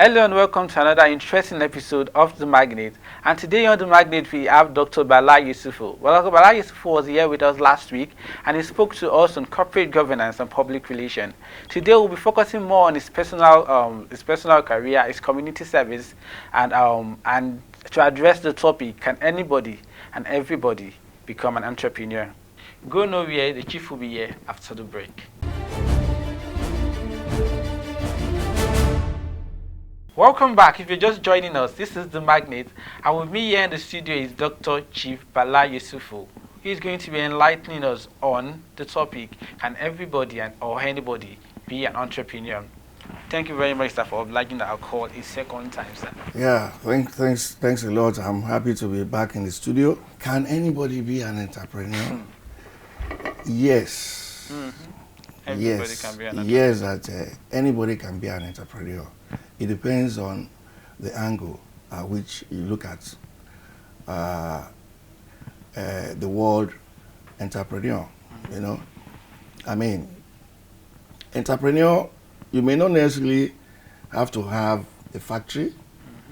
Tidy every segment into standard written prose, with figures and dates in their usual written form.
Hello and welcome to another interesting episode of The Magnet. And today on The Magnet we have Dr. Bala Yesufu. Well, Dr. Bala Yesufu was here with us last week and he spoke to us on corporate governance and public relations. Today we'll be focusing more on his personal career, his community service, and to address the topic: can anybody and everybody become an entrepreneur? Go nowhere. The chief will be here after the break. Welcome back. If you're just joining us, this is The Magnet, and with me here in the studio is Dr. Chief Bala Yesufu. He's going to be enlightening us on the topic: can everybody or anybody be an entrepreneur? Thank you very much, sir, for obliging our call a second time, sir. Yeah, thanks a lot. I'm happy to be back in the studio. Can anybody be an entrepreneur? Yes. Everybody can be an entrepreneur. Yes, that anybody can be an entrepreneur. It depends on the angle at which you look at the word entrepreneur. You know, I mean, entrepreneur, you may not necessarily have to have a factory,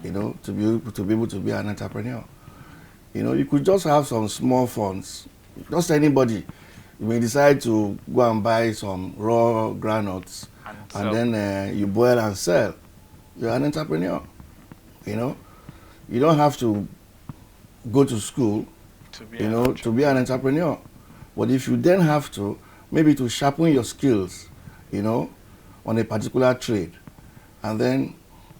you know, to be able to be an entrepreneur. You know, you could just have some small funds. Just anybody. You may decide to go and buy some raw granules and then you boil and sell. You're an entrepreneur. You know, you don't have to go to school to be an entrepreneur. But if you then have to, maybe to sharpen your skills, you know, on a particular trade, and then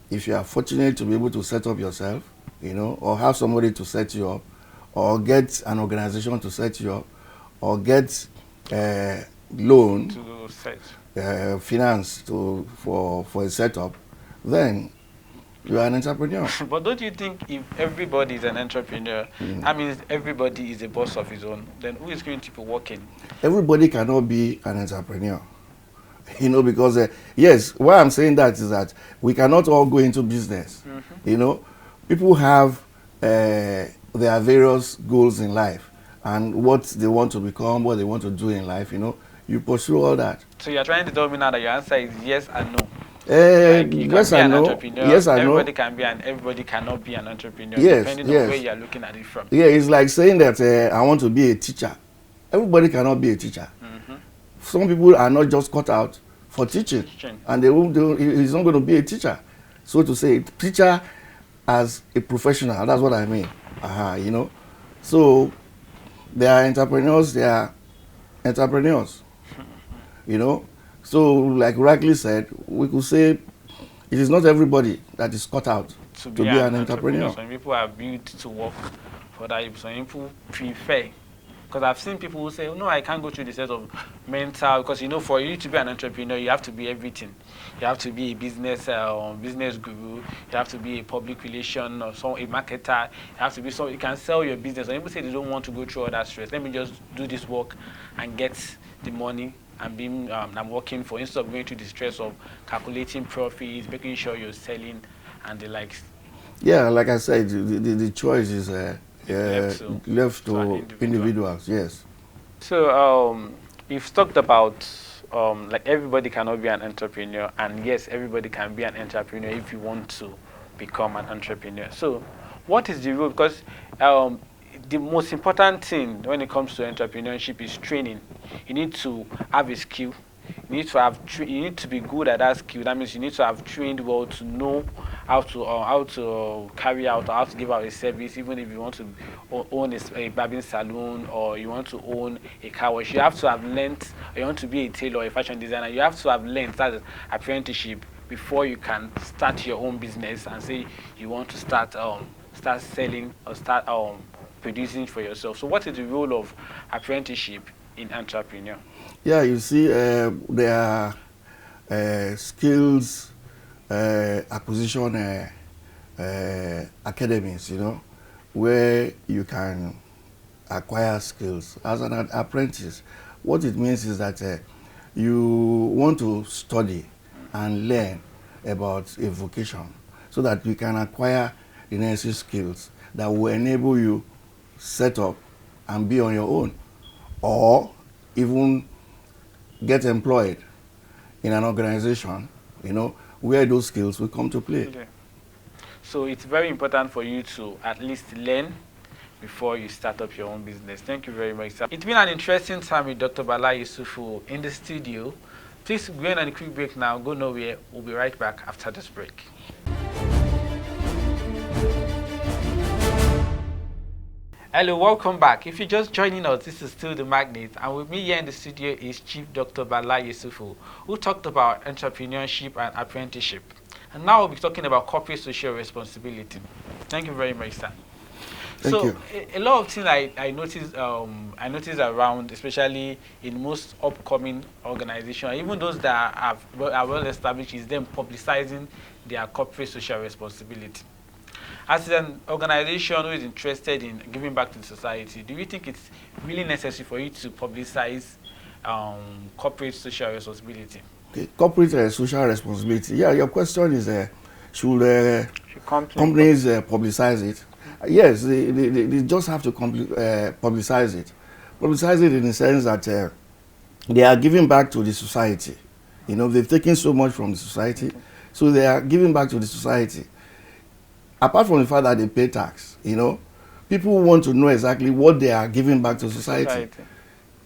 if you are fortunate to be able to set up yourself, you know, or have somebody to set you up, or get an organization to set you up, or get loan To set. finance for a setup, then you are an entrepreneur. But don't you think if everybody is an entrepreneur, that means everybody is a boss of his own, then who is going to be working? Everybody cannot be an entrepreneur. You know, because yes, why I'm saying that is that we cannot all go into business. You know, people have their various goals in life and what they want to become, what they want to do in life. You know, you pursue all that. So you're trying to tell me now that your answer is yes and no. Yes and no. Yes and no. Everybody can be and everybody cannot be an entrepreneur, yes, depending yes. on where you're looking at it from. Yeah, it's like saying that I want to be a teacher. Everybody cannot be a teacher. Some people are not just cut out for teaching. And he's not going to be a teacher. So to say, teacher as a professional, that's what I mean. You know. So there are entrepreneurs, there are entrepreneurs. You know. So like rightly said, we could say it is not everybody that is cut out to be an entrepreneur. Some people are built to work for that. Some people prefer. Because I've seen people who say, no, I can't go through the set of mental, because, you know, for you to be an entrepreneur, you have to be everything. You have to be a business guru. You have to be a public relation or a marketer. You have to be someone you can sell your business. Some people say they don't want to go through all that stress. Let me just do this work and get the money I'm working for, instead of going through the stress of calculating profits, making sure you're selling and the likes. Yeah, like I said, the choice is left to individuals. Yes. So you've talked about like everybody cannot be an entrepreneur, and yes, everybody can be an entrepreneur if you want to become an entrepreneur. So what is the rule? Because the most important thing when it comes to entrepreneurship is training. You need to have a skill. You need to be good at that skill. That means you need to have trained well to know how to carry out or how to give out a service. Even if you want to own a barbing salon or you want to own a car wash, you have to have learned. Or you want to be a tailor or a fashion designer, you have to have learned that apprenticeship before you can start your own business and say you want to start selling or start producing for yourself. So what is the role of apprenticeship in entrepreneur? Yeah, you see, there are skills acquisition academies, you know, where you can acquire skills as an apprentice. What it means is that you want to study and learn about a vocation so that you can acquire the necessary skills that will enable you set up and be on your own, or even get employed in an organization, you know, where those skills will come to play. Okay. So it's very important for you to at least learn before you start up your own business. Thank you very much, sir. It's been an interesting time with Dr. Bala Yesufu in the studio. Please go on a quick break now. Go nowhere. We'll be right back after this break. Hello, welcome back. If you're just joining us, this is still The Magnet, and with me here in the studio is Chief Dr. Bala Yesufu, who talked about entrepreneurship and apprenticeship. And now we'll be talking about corporate social responsibility. Thank you very much, sir. Thank you. A lot of things I noticed around, especially in most upcoming organizations, even those that are well established, is them publicizing their corporate social responsibility. As an organization who is interested in giving back to the society, do you think it's really necessary for you to publicize corporate social responsibility? Okay. Corporate social responsibility. Yeah, your question is, should companies publicize it? Yes, they just have to publicize it. Publicize it in the sense that they are giving back to the society. You know, they've taken so much from the society, so they are giving back to the society. Apart from the fact that they pay tax, you know, people want to know exactly what they are giving back to society.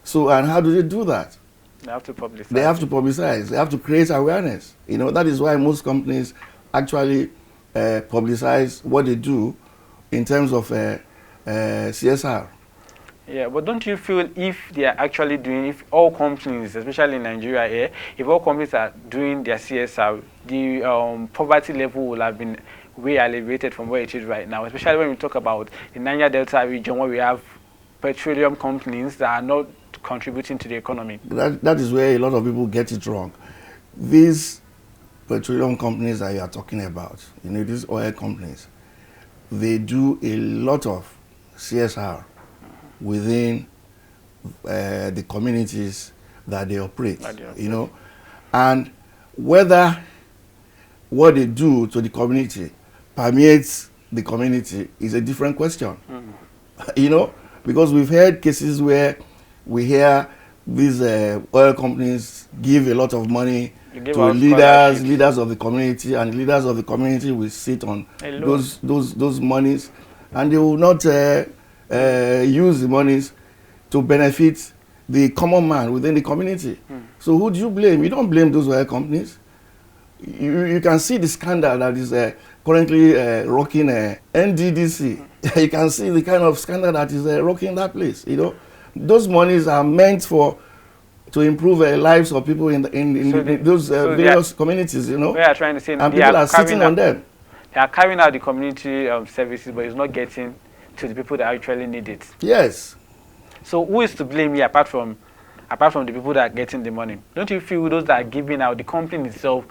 So, and how do they do that? They have to publicize. They have to publicize. They have to create awareness. You know, that is why most companies actually publicize what they do in terms of CSR. Yeah, but don't you feel if they are actually doing, if all companies, especially in Nigeria here, if all companies are doing their CSR, the poverty level will have been way elevated from where it is right now, especially when we talk about the Niger Delta region where we have petroleum companies that are not contributing to the economy. That is where a lot of people get it wrong. These petroleum companies that you are talking about, you know, these oil companies, they do a lot of CSR within the communities that they operate, you know, and whether what they do to the community permeates the community is a different question. You know, because we've heard cases where we hear these oil companies give a lot of money to leaders of the community, and leaders of the community will sit on those monies, and they will not use the monies to benefit the common man within the community. So who do you blame? You don't blame those oil companies. You can see the scandal that is currently rocking NDDC. You can see the kind of scandal that is rocking that place. You know, those monies are meant to improve the lives of people in those various communities. You know, we are trying to say, and people are sitting on them. They are carrying out the community services, but it's not getting to the people that actually need it. Yes. So who is to blame here apart from the people that are getting the money? Don't you feel those that are giving out, the company itself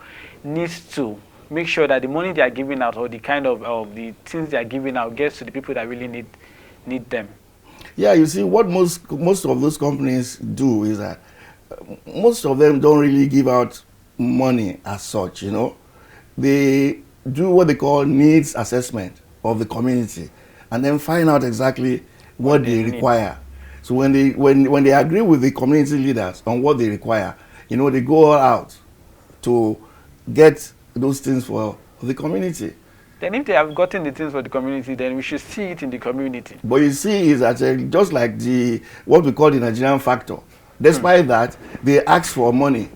needs to make sure that the money they are giving out or the kind of the things they are giving out gets to the people that really need them? Yeah, you see, what most of those companies do is that most of them don't really give out money as such, you know. They do what they call needs assessment of the community and then find out exactly what they require. So when they agree with the community leaders on what they require, you know, they go all out to get those things for the community. Then if they have gotten the things for the community, then we should see it in the community. But you see, is that just like what we call the Nigerian factor. Despite that, they ask for money,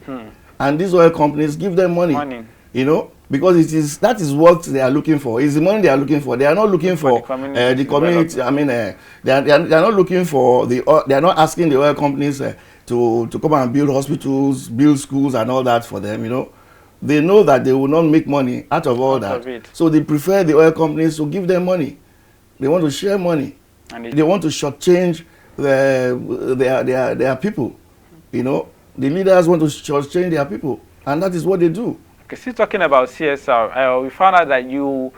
and these oil companies give them money. You know, because that is what they are looking for. It's the money they are looking for. They are not looking for the community. I mean, they are not looking for they are not asking the oil companies to come and build hospitals, build schools, and all that for them. You know, they know that they will not make money out of all that. So they prefer the oil companies to give them money. They want to share money. And they want to shortchange their people. You know, the leaders want to shortchange their people, and that is what they do. Okay, still talking about CSR, we found out that you've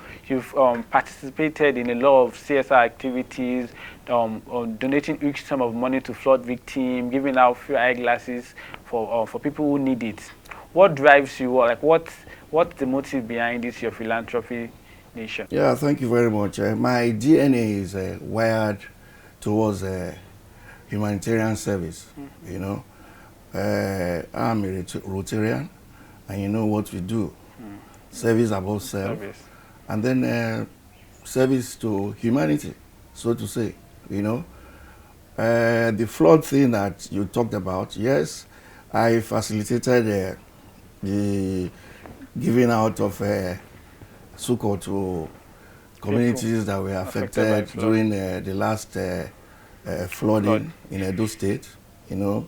participated in a lot of CSR activities, donating huge sum of money to flood victims, giving out free eyeglasses for people who need it. What drives you? Like, what's the motive behind this, your philanthropy nation? Yeah, thank you very much. My DNA is wired towards humanitarian service. You know, I'm a Rotarian. And you know what we do. service above self, and then service to humanity, so to say, you know. The flood thing that you talked about, yes, I facilitated the giving out of succor to communities that were affected during the last flooding in Edo State, you know,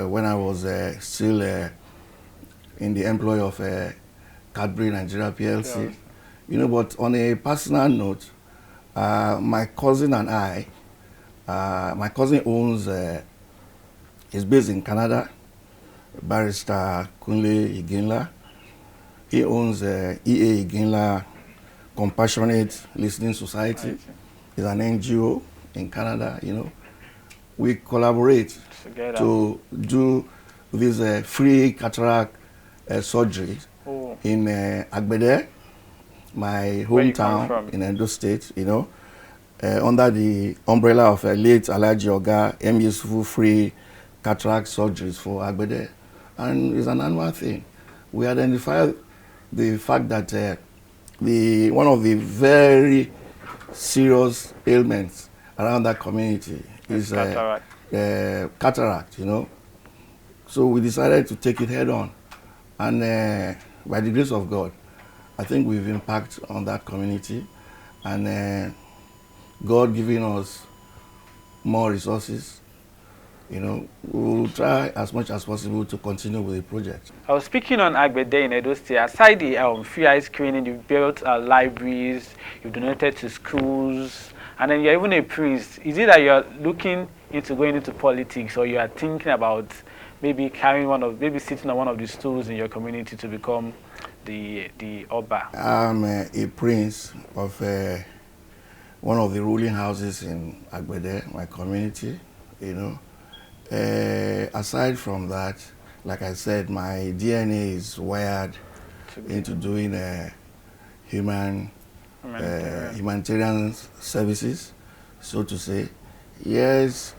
when I was still in the employ of Cadbury Nigeria PLC. Yes. You know, but on a personal note, my cousin and I, my cousin owns, is based in Canada, Barrister Kunle Iginla. He owns EA Iginla Compassionate Listening Society. It's an NGO in Canada, you know. We collaborate to do this free cataract surgery in Agbede, my hometown in Edo State, you know, under the umbrella of late Alhaji Oga Yesufu free cataract surgeries for Agbede. And it's an annual thing. We identified the fact that one of the very serious ailments around that community is cataract, you know. So we decided to take it head on. And by the grace of God, I think we've impacted on that community. And God giving us more resources, you know, we'll try as much as possible to continue with the project. I was speaking on Agbede in Edo State. Aside the free eye screening, you've built libraries, you've donated to schools, and then you're even a priest. Is it that you're looking into going into politics, or you are thinking about maybe maybe sitting on one of the stools in your community to become the Oba? I'm a prince of one of the ruling houses in Agbede, my community, you know. Aside from that, like I said, my DNA is wired into doing humanitarian services, so to say. Yes,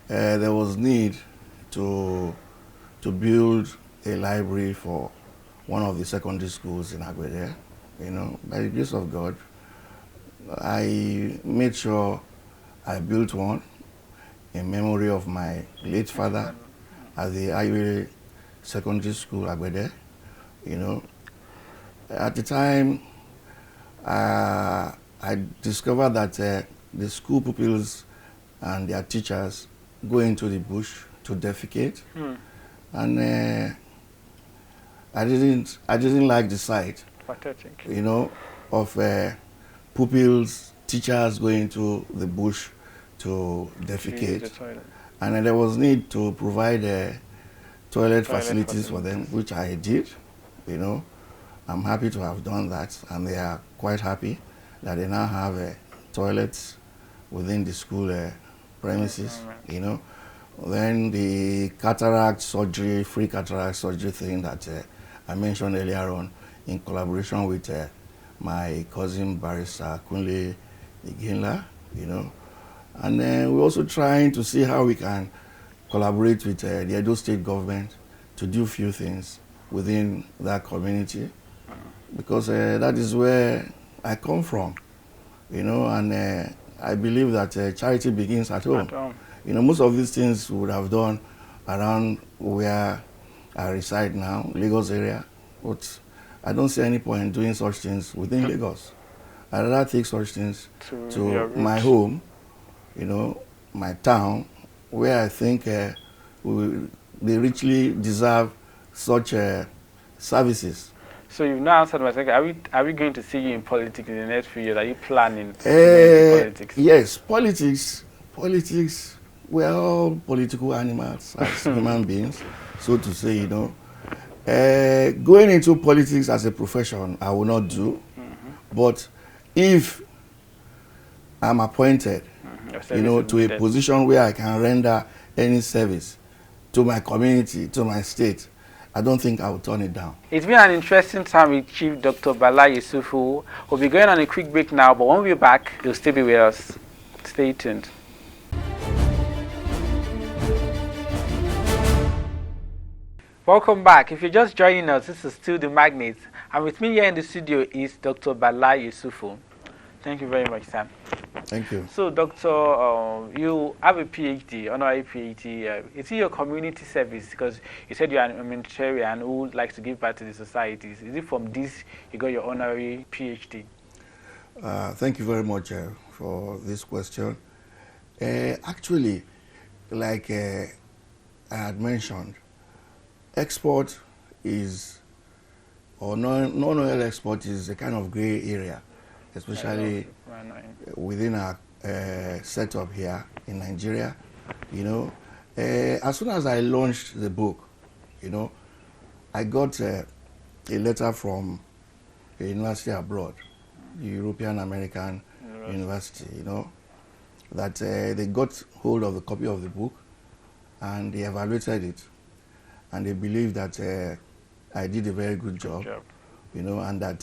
there was need to build a library for one of the secondary schools in Agbede. You know, by the grace of God, I made sure I built one in memory of my late father at the Highway Secondary School, Agbede. You know, at the time, I discovered that the school pupils and their teachers go into the bush to defecate, and I didn't like the sight, you know, of pupils, teachers going to the bush to defecate, and there was need to provide toilet facilities for them, which I did. You know, I'm happy to have done that, and they are quite happy that they now have toilets within the school premises. You know, then the cataract surgery, free cataract surgery thing that I mentioned earlier on, in collaboration with my cousin Barrister Kunle Iginla, you know. And we're also trying to see how we can collaborate with the Edo State government to do a few things within that community, because that is where I come from, you know, and I believe that charity begins at home. You know, most of these things we would have done around where I reside now, Lagos area, but I don't see any point in doing such things within Lagos. I'd rather take such things to my home, you know, my town, where I think they richly deserve such services. So you've now answered my second. Are we going to see you in politics in the next few years? Are you planning to go into politics? Yes, politics, we're all political animals as human beings, so to say, you know. Going into politics as a profession, I will not do. But if I'm appointed, you know, to a position where I can render any service to my community, to my state, I don't think I will turn it down. It's been an interesting time with Chief Dr. Bala Yesufu. We'll be going on a quick break now, but when we're back, you'll still be with us. Stay tuned. Welcome back. If you're just joining us, this is still The Magnet. And with me here in the studio is Dr. Bala Yesufu. Thank you very much, sir. Thank you. So, Doctor, you have a PhD, honorary PhD. Is it your community service? Because you said you're an humanitarian who likes to give back to the societies. Is it from this you got your honorary PhD? Thank you very much for this question. Actually, like I had mentioned, export is, or non-oil export is a kind of gray area, especially within our setup here in Nigeria. You know, as soon as I launched the book, you know, I got a letter from a university abroad, the European American University, you know, that they got hold of the copy of the book and they evaluated it, and they believe that I did a very good job, you know, and that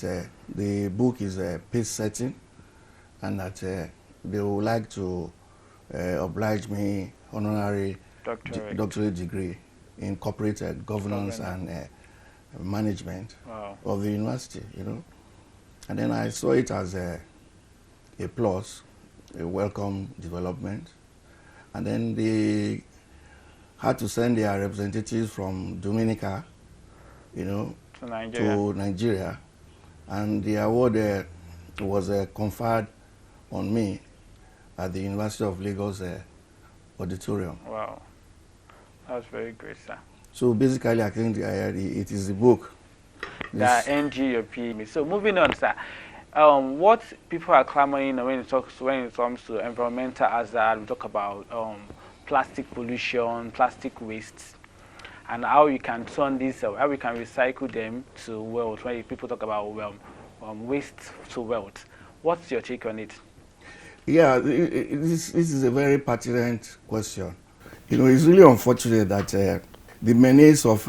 the book is pace setting, and that they would like to oblige me honorary doctorate degree in corporate governance and management of the university, you know. And then I saw it as a plus, a welcome development. And then they had to send their representatives from Dominica, you know, to Nigeria. And the award was conferred on me at the University of Lagos auditorium. Wow, that's very great, sir. So basically, I think it is the book that earned you your PhD. So moving on, sir. What people are clamoring when it comes to environmental hazard, we talk about plastic pollution, plastic waste, and how you can turn this, how we can recycle them to wealth. When people talk about waste to wealth, what's your take on it? Yeah, this is a very pertinent question. You know, it's really unfortunate that the menace of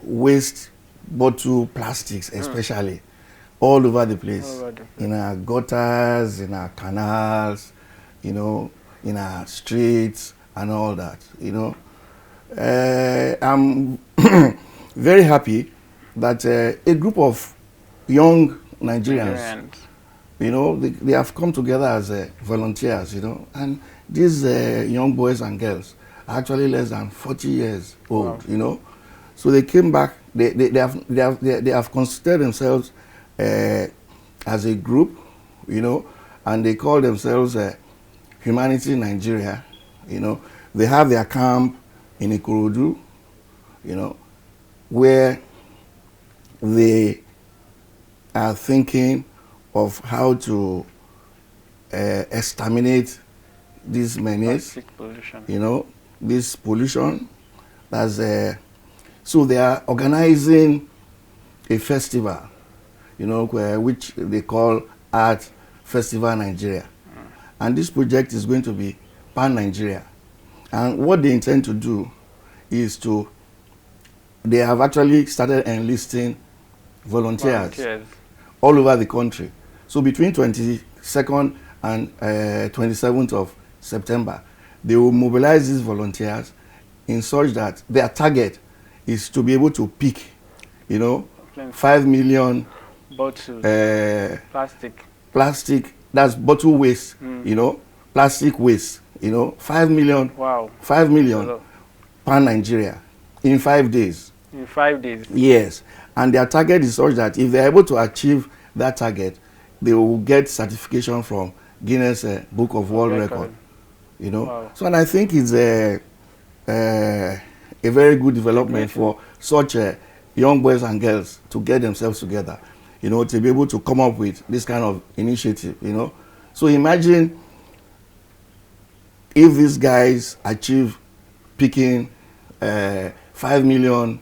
waste bottle plastics, especially, all over the place, in our gutters, in our canals, you know, in our streets and all that, you know. I'm very happy that a group of young Nigerians, you know, they have come together as volunteers, you know, and these young boys and girls are actually less than 40 years old, you know. So they came back, they have constituted themselves as a group, you know, and they call themselves Humanity Nigeria, you know. They have their camp in Ikorodu, you know, where they are thinking of how to exterminate this menace, you know, this pollution. So they are organizing a festival, you know, which they call Art Festival Nigeria. And this project is going to be pan-Nigeria. And what they intend to do is they have actually started enlisting volunteers all over the country. So between 22nd and 27th of September, they will mobilize these volunteers in such that their target is to be able to pick, you know, 5 million bottles, plastic, that's bottle waste, you know, plastic waste, you know, 5 million, 5 million pan-Nigeria in 5 days. In 5 days? Yes. And their target is such that if they're able to achieve that target, they will get certification from Guinness Book of World Record, you know. So, and I think it's a very good development for such young boys and girls to get themselves together, you know, to be able to come up with this kind of initiative, you know. So imagine if these guys achieve picking 5 million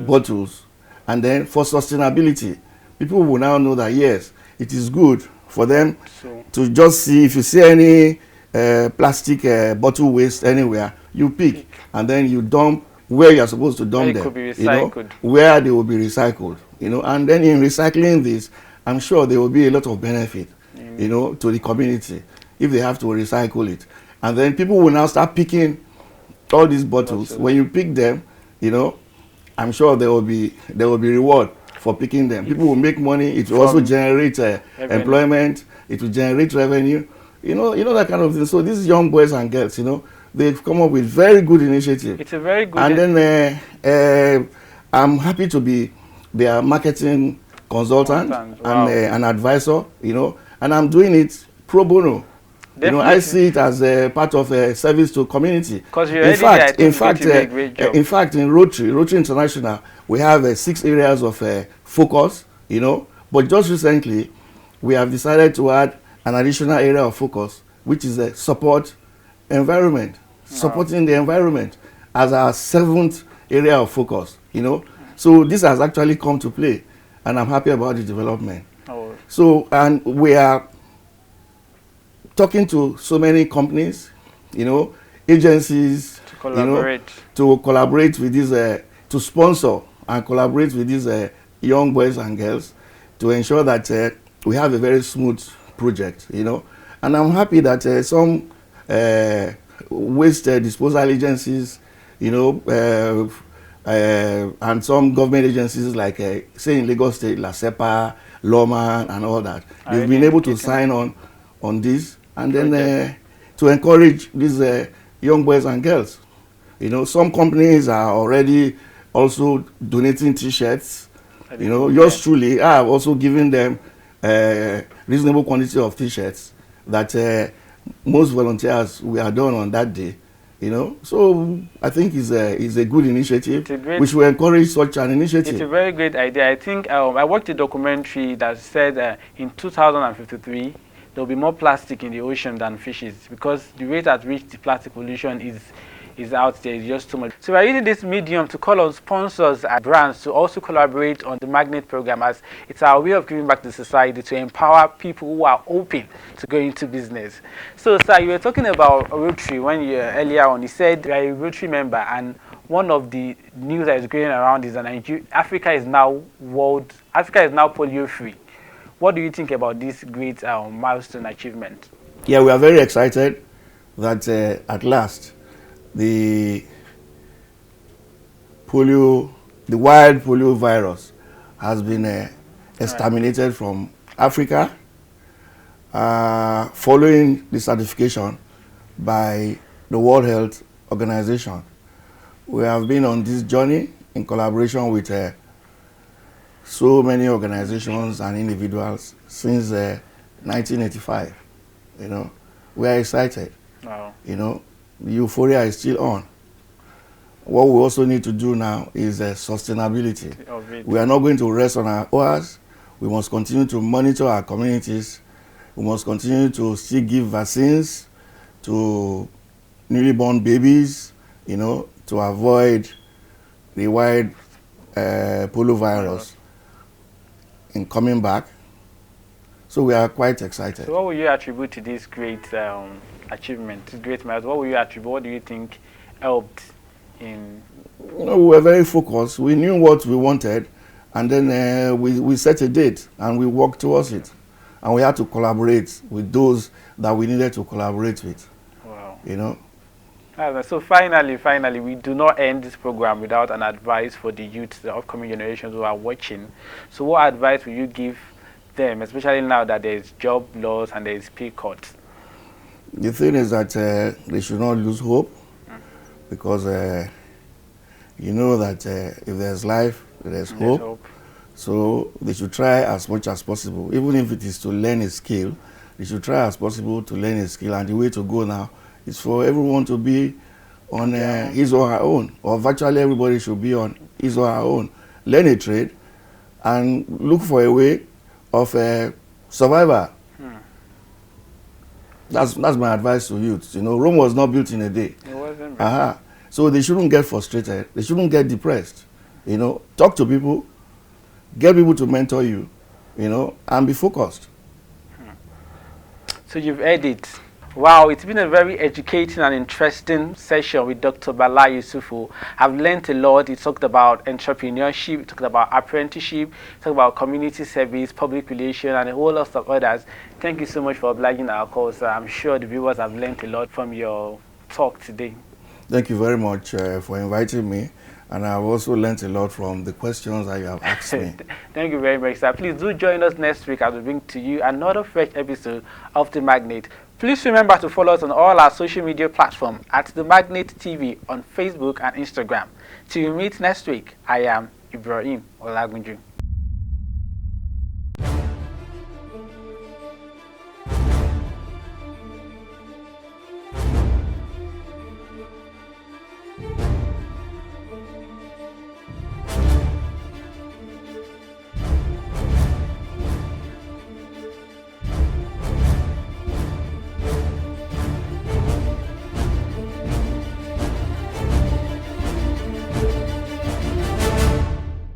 bottles, and then for sustainability, people will now know that yes, it is good for them to just see, if you see any plastic bottle waste anywhere, you pick and then you dump where you are supposed to dump them, you know, where they will be recycled, you know. And then in recycling this, I'm sure there will be a lot of benefit, you know, to the community if they have to recycle it. And then people will now start picking all these bottles. When you pick them, you know, I'm sure there will be reward for picking them. People will make money. It will also generate employment. It will generate revenue. You know that kind of thing. So these young boys and girls, they've come up with very good initiative. It's a very good. And then I'm happy to be their marketing consultant and an advisor. And I'm doing it pro bono. Definitely. I see it as a part of a service to community. In fact, in Rotary International, we have 6 areas of focus. But just recently, we have decided to add an additional area of focus, which is support environment, supporting the environment as our 7th area of focus. So this has actually come to play, and I'm happy about the development. So, and we are talking to so many companies, agencies, to collaborate with these, to sponsor and collaborate with these young boys and girls to ensure that we have a very smooth project, And I'm happy that some waste disposal agencies, and some government agencies like, say in Lagos State, La Sepa, Loma, and all that, they've been able to sign on this. And then to encourage these young boys and girls. Some companies are already also donating T-shirts. Yours truly, I have also given them reasonable quantity of T-shirts that most volunteers we are done on that day. So I think it's a good initiative. We should encourage such an initiative. It's a very great idea. I think I watched a documentary that said in 2053, there will be more plastic in the ocean than fishes, because the rate at which the plastic pollution is out there is just too much. So we're using this medium to call on sponsors and brands to also collaborate on the magnet program, as it's our way of giving back to society to empower people who are open to go into business. So sir, you were talking about Rotary when you earlier on. You said you are a Rotary member, and one of the news that is going around is that Africa is now polio free. What do you think about this great milestone achievement? Yeah, we are very excited that at last the wild polio virus has been exterminated from Africa, following the certification by the World Health Organization. We have been on this journey in collaboration with so many organizations and individuals since 1985. We are excited. Wow. The euphoria is still on. What we also need to do now is sustainability. We are not going to rest on our oars. We must continue to monitor our communities. We must continue to still give vaccines to newly born babies, to avoid the wild polio virus in coming back. So we are quite excited. So what will you attribute to this great achievement, this great milestone? What will you attribute? What do you think helped in? We were very focused. We knew what we wanted, and then we set a date and we worked towards it. And we had to collaborate with those that we needed to collaborate with. Wow. So finally, we do not end this program without an advice for the youth, the upcoming generations who are watching. So what advice will you give them, especially now that there is job loss and there is pay cuts? The thing is that they should not lose hope, because you know that if there's life, there's hope. So they should try as much as possible, even if it is to learn a skill. They should try as possible to learn a skill, and the way to go now is for everyone to be on his or her own, or virtually everybody should be on his or her own. Learn a trade and look for a way of survival. That's my advice to youth. Rome was not built in a day. It wasn't. So they shouldn't get frustrated. They shouldn't get depressed. Talk to people, get people to mentor you, and be focused. So you've heard it. Wow, it's been a very educating and interesting session with Dr. Bala Yesufu. I've learned a lot. He talked about entrepreneurship, he talked about apprenticeship, he talked about community service, public relations, and a whole lot of others. Thank you so much for obliging our call, sir. I'm sure the viewers have learned a lot from your talk today. Thank you very much for inviting me. And I've also learned a lot from the questions that you have asked me. Thank you very much, sir. Please do join us next week as we bring to you another fresh episode of The Magnet. Please remember to follow us on all our social media platforms at The Magnet TV on Facebook and Instagram. Till we meet next week, I am Ibrahim Olagunju.